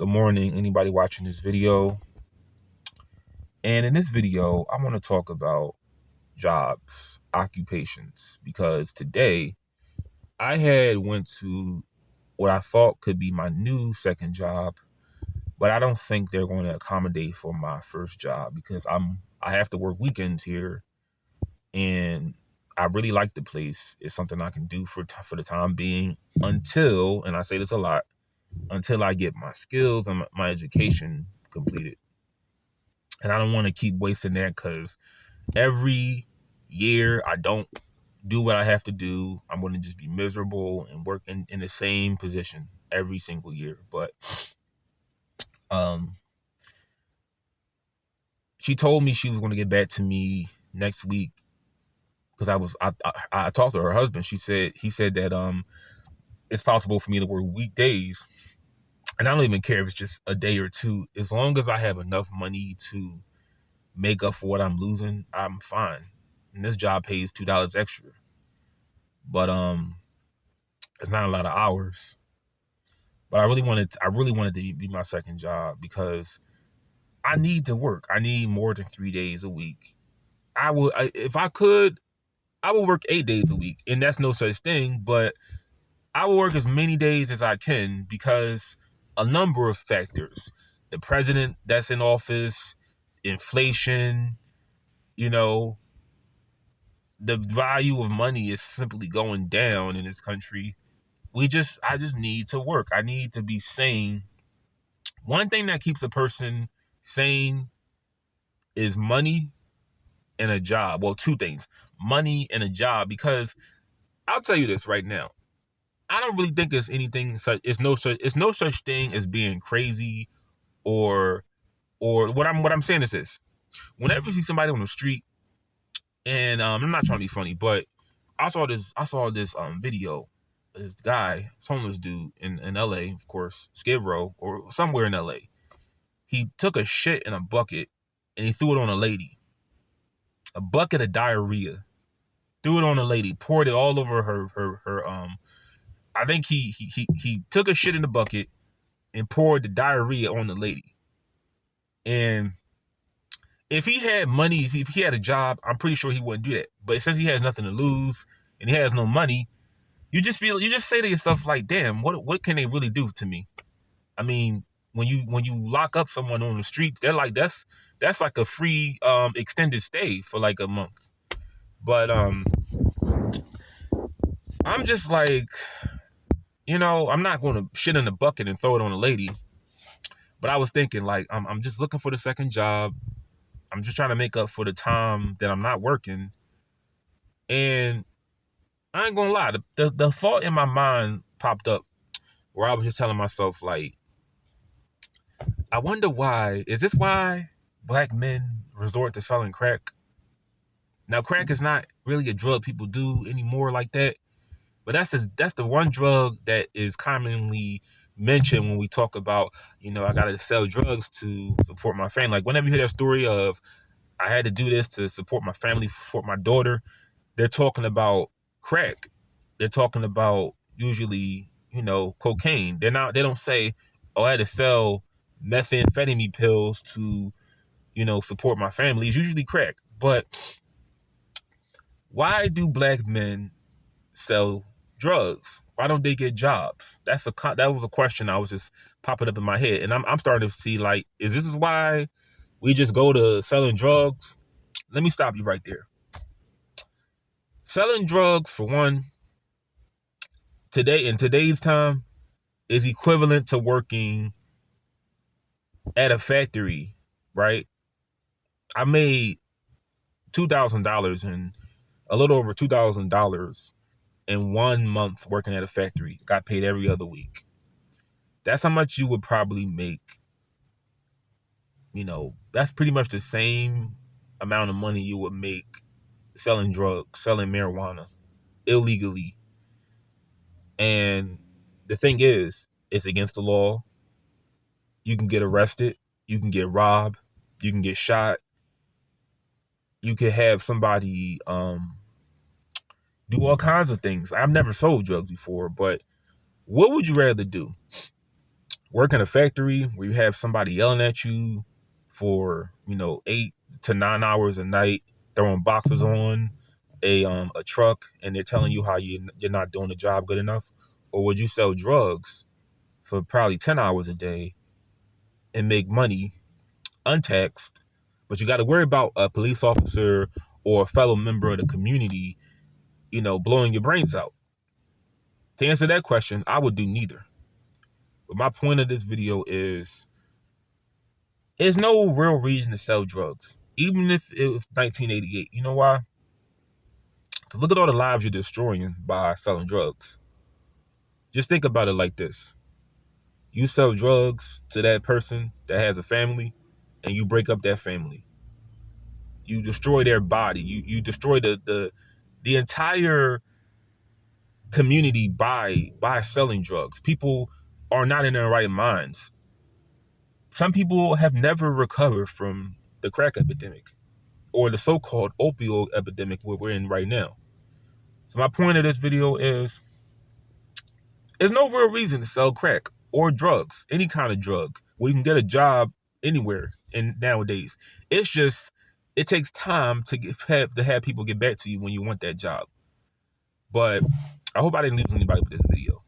Good morning, anybody watching this video. And in this video, I want to talk about jobs, occupations, because today I had went to what I thought could be my new second job, but I don't think they're going to accommodate for my first job because I have to work weekends here, and I really like the place. It's something I can do for the time being until, and I say this a lot, until I get my skills and my education completed. And I don't want to keep wasting that because every year I don't do what I have to do, I'm going to just be miserable and work in the same position every single year. But she told me she was going to get back to me next week because I talked to her husband. He said that it's possible for me to work weekdays, and I don't even care if it's just a day or two, as long as I have enough money to make up for what I'm losing. I'm fine. And this job pays $2 extra, but it's not a lot of hours. But I really wanted to be my second job because I need to work. I need more than 3 days a week. If I could, I would work 8 days a week, and that's no such thing. But I will work as many days as I can because a number of factors: the president that's in office, inflation, the value of money is simply going down in this country. I just need to work. I need to be sane. One thing that keeps a person sane is money and a job. Well, two things: money and a job. Because I'll tell you this right now, I don't really think there's anything such. It's no such thing as being crazy or what I'm saying is this: whenever you see somebody on the street, and I'm not trying to be funny, but I saw this video. This guy, homeless dude in LA, of course, Skid Row or somewhere in LA. He took a shit in a bucket and he threw it on a lady. A bucket of diarrhea. Threw it on a lady, poured it all over her I think he took a shit in the bucket and poured the diarrhea on the lady. And if he had money, if he had a job, I'm pretty sure he wouldn't do that. But since he has nothing to lose and he has no money, you just say to yourself like, damn, what can they really do to me? I mean, when you lock up someone on the streets, they're like, that's like a free extended stay for like a month. But I'm just like, I'm not going to shit in the bucket and throw it on a lady. But I was thinking like, I'm just looking for the second job. I'm just trying to make up for the time that I'm not working. And I ain't gonna lie, the thought in my mind popped up where I was just telling myself like, I wonder is this why black men resort to selling crack? Now, crack is not really a drug people do anymore like that, but that's the one drug that is commonly mentioned when we talk about, I gotta sell drugs to support my family. Like whenever you hear that story of I had to do this to support my family, support my daughter, they're talking about crack. They're talking about usually, cocaine. They don't say, oh, I had to sell methamphetamine pills to, support my family. It's usually crack. But why do black men sell drugs? Why don't they get jobs? That was a question I was just popping up in my head. And I'm starting to see like, is this why we just go to selling drugs? Let me stop you right there. Selling drugs, for one, in today's time, is equivalent to working at a factory, right? I made $2,000 and a little over $2,000 in 1 month working at a factory. Got paid every other week. That's how much you would probably make. That's pretty much the same amount of money you would make selling drugs, selling marijuana illegally. And the thing is, it's against the law. You can get arrested. You can get robbed. You can get shot. You could have somebody do all kinds of things. I've never sold drugs before, but what would you rather do? work in a factory where you have somebody yelling at you for 8 to 9 hours a night, throwing boxes on a truck, and they're telling you how you're not doing the job good enough? Or would you sell drugs for probably 10 hours a day and make money untaxed, but you got to worry about a police officer or a fellow member of the community, blowing your brains out? To answer that question, I would do neither. But my point of this video is, there's no real reason to sell drugs, even if it was 1988. You know why? Because look at all the lives you're destroying by selling drugs. Just think about it like this. You sell drugs to that person that has a family, and you break up that family. You destroy their body. You destroy the entire community by selling drugs. People are not in their right minds. Some people have never recovered from the crack epidemic or the so-called opioid epidemic where we're in right now. So my point of this video is, there's no real reason to sell crack or drugs, any kind of drug, where you can get a job anywhere in nowadays. It's just, it takes time to have people get back to you when you want that job. But I hope I didn't lose anybody with this video.